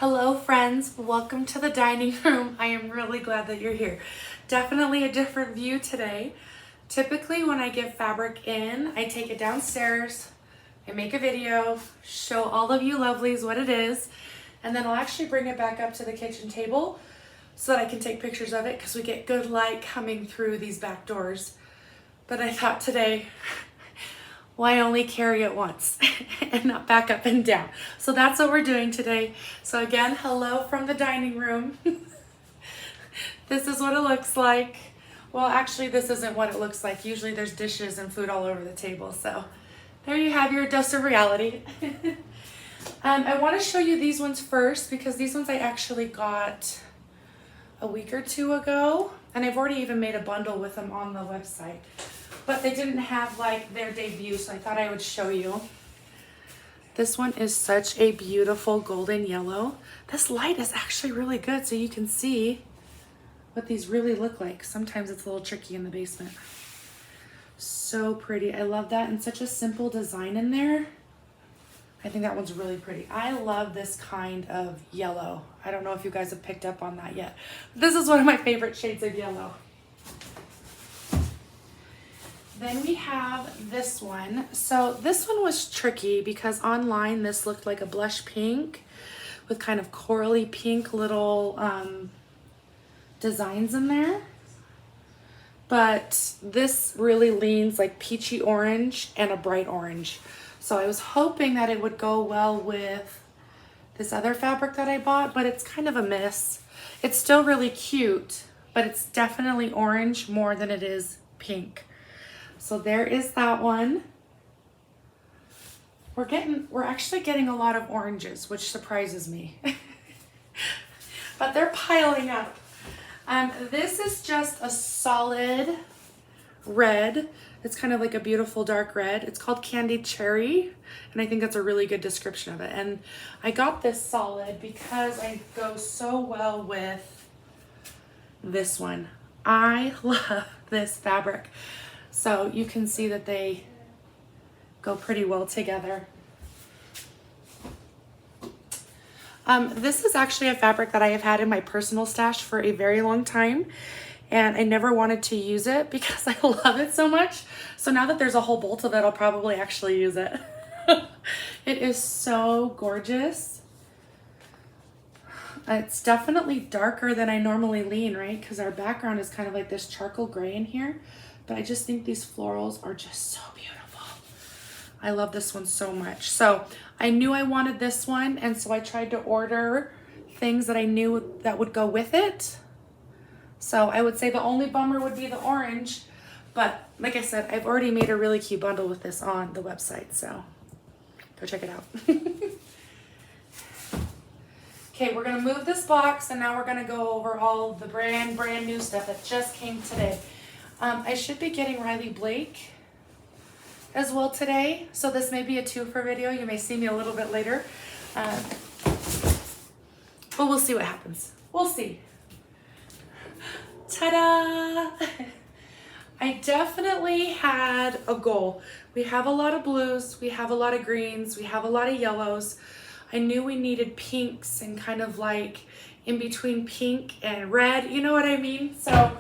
Hello friends, welcome to the dining room. I am really glad that you're here. Definitely a different view today. Typically when I give fabric in, I take it downstairs, I make a video, show all of you lovelies what it is, and then I'll actually bring it back up to the kitchen table so that I can take pictures of it because we get good light coming through these back doors. But I thought today, why only carry it once and not back up and down? So that's what we're doing today. So again, hello from the dining room. This is what it looks like. Well, actually, this isn't what it looks like. Usually there's dishes and food all over the table. So there you have your dose of reality. I want to show you these ones first because these ones I actually got a week or two ago. And I've already even made a bundle with them on the website. But they didn't have like their debut, so I thought I would show you. This one is such a beautiful golden yellow. This light is actually really good, so you can see what these really look like. Sometimes it's a little tricky in the basement. So pretty. I love that, and such a simple design in there. I think that one's really pretty. I love this kind of yellow. I don't know if you guys have picked up on that yet. This is one of my favorite shades of yellow. Then we have this one. So this one was tricky because online this looked like a blush pink with kind of corally pink little designs in there. But this really leans like peachy orange and a bright orange. So I was hoping that it would go well with this other fabric that I bought, but it's kind of a miss. It's still really cute, but it's definitely orange more than it is pink. So there is that one. We're actually getting a lot of oranges, which surprises me. But they're piling up. This is just a solid red. It's kind of like a beautiful dark red. It's called Candied Cherry, and I think that's a really good description of it. And I got this solid because I go so well with this one. I love this fabric. So you can see that they go pretty well together. This is actually a fabric that I have had in my personal stash for a very long time, and I never wanted to use it because I love it so much. So now that there's a whole bolt of it, I'll probably actually use it. It is so gorgeous. It's definitely darker than I normally lean, right? Because our background is kind of like this charcoal gray in here. But I just think these florals are just so beautiful. I love this one so much. So I knew I wanted this one, and so I tried to order things that I knew that would go with it. So I would say the only bummer would be the orange, but like I said, I've already made a really cute bundle with this on the website, so go check it out. Okay, we're gonna move this box, and now we're gonna go over all the brand new stuff that just came today. I should be getting Riley Blake as well today, so this may be a two-for video. You may see me a little bit later, but we'll see what happens. We'll see. Ta-da! I definitely had a goal. We have a lot of blues, we have a lot of greens, we have a lot of yellows. I knew we needed pinks and kind of like in between pink and red, you know what I mean? So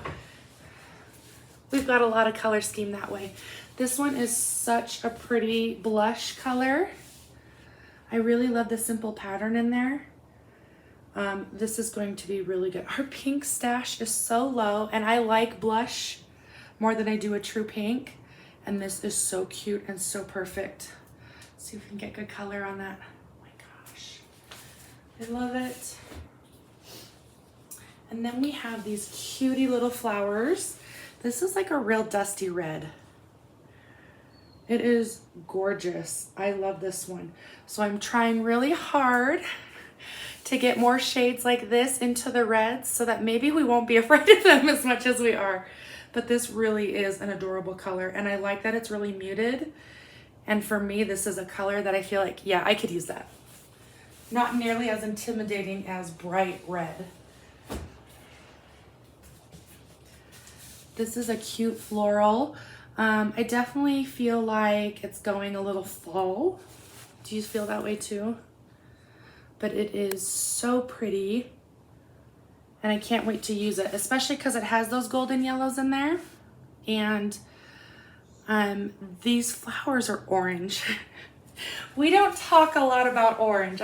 we've got a lot of color scheme that way. This one is such a pretty blush color. I really love the simple pattern in there. This is going to be really good. Our pink stash is so low, and I like blush more than I do a true pink. And this is so cute and so perfect. Let's see if we can get good color on that. Oh my gosh, I love it. And then we have these cutie little flowers. This is like a real dusty red. It is gorgeous. I love this one. So I'm trying really hard to get more shades like this into the reds so that maybe we won't be afraid of them as much as we are. But this really is an adorable color, and I like that it's really muted. And for me, this is a color that I feel like, yeah, I could use that. Not nearly as intimidating as bright red. This is a cute floral. I definitely feel like it's going a little fall. Do you feel that way too? but it is so pretty. And I can't wait to use it, especially because it has those golden yellows in there. And these flowers are orange. We don't talk a lot about orange.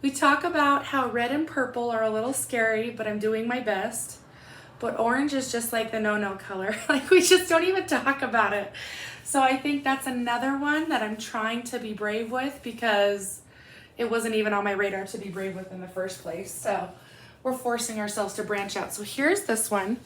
We talk about how red and purple are a little scary, but I'm doing my best. But orange is just like the no-no color. Like, we just don't even talk about it. So I think that's another one that I'm trying to be brave with, because it wasn't even on my radar to be brave with in the first place. So we're forcing ourselves to branch out. So here's this one.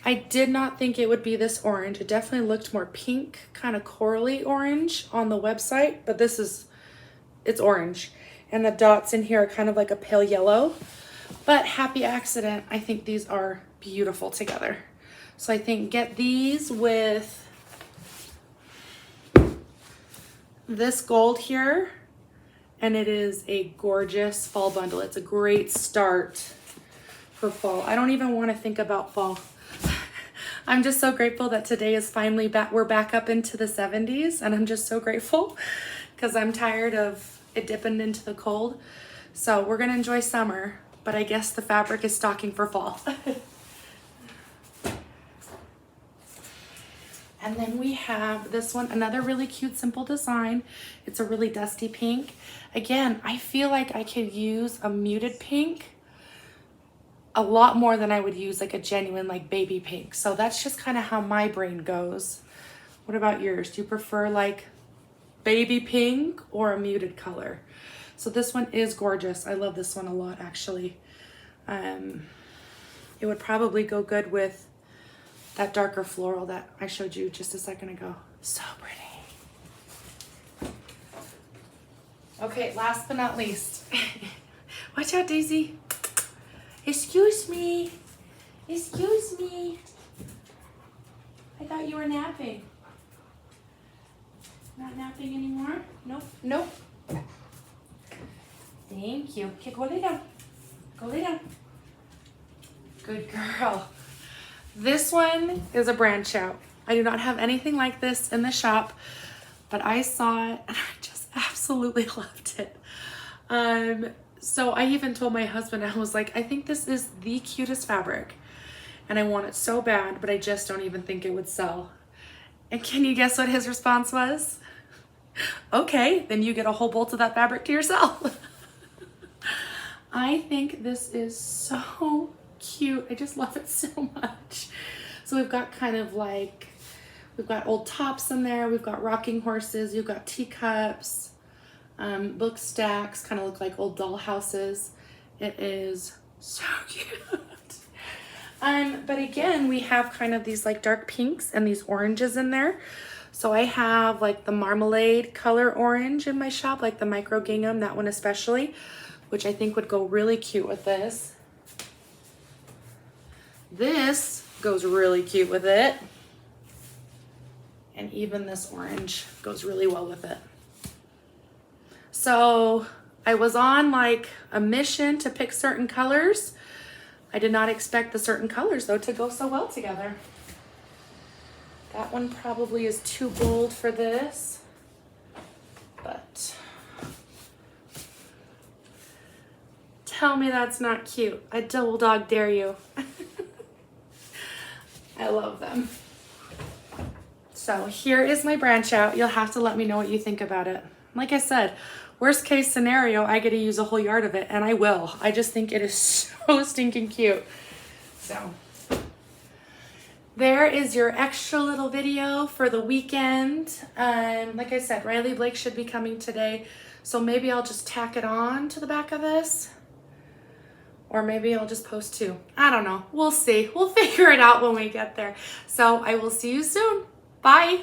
I did not think it would be this orange. It definitely looked more pink, kind of corally orange on the website, but it's orange. And the dots in here are kind of like a pale yellow, but happy accident. I think these are beautiful together. So I think get these with this gold here, and it is a gorgeous fall bundle. It's a great start for fall. I don't even want to think about fall. I'm just so grateful that today is finally back. We're back up into the 70s, and I'm just so grateful because I'm tired of it dipping into the cold. So we're gonna enjoy summer, but I guess the fabric is stocking for fall. And then we have this one, another really cute, simple design. It's a really dusty pink. Again, I feel like I could use a muted pink a lot more than I would use like a genuine like baby pink. So that's just kind of how my brain goes. What about yours? Do you prefer like baby pink or a muted color? So this one is gorgeous. I love this one a lot, actually. It would probably go good with that darker floral that I showed you just a second ago. So pretty. Okay, last but not least. Watch out, Daisy. Excuse me. Excuse me. I thought you were napping. Not napping anymore? Nope. Nope. Thank you. Okay, go lay down. Go lay down. Good girl. This one is a branch out. I do not have anything like this in the shop, but I saw it and I just absolutely loved it. So I even told my husband, I was like, I think this is the cutest fabric and I want it so bad, but I just don't even think it would sell. And can you guess what his response was? Okay, then you get a whole bolt of that fabric to yourself. I think this is so cute. I just love it so much. So we've got kind of like, we've got old tops in there. We've got rocking horses. You've got teacups, book stacks, kind of look like old doll houses. It is so cute. But again, we have kind of these like dark pinks and these oranges in there. So I have like the marmalade color orange in my shop, like the micro gingham, that one especially, which I think would go really cute with this. This goes really cute with it. And even this orange goes really well with it. So I was on like a mission to pick certain colors. I did not expect the certain colors though to go so well together. That one probably is too bold for this, but tell me that's not cute. I double dog dare you. I love them. So here is my branch out. You'll have to let me know what you think about it. Like I said, worst case scenario, I get to use a whole yard of it, and I will. I just think it is so stinking cute. So there is your extra little video for the weekend. Like I said, Riley Blake should be coming today, so maybe I'll just tack it on to the back of this. Or maybe I'll just post two. I don't know. We'll see. We'll figure it out when we get there. So I will see you soon. Bye.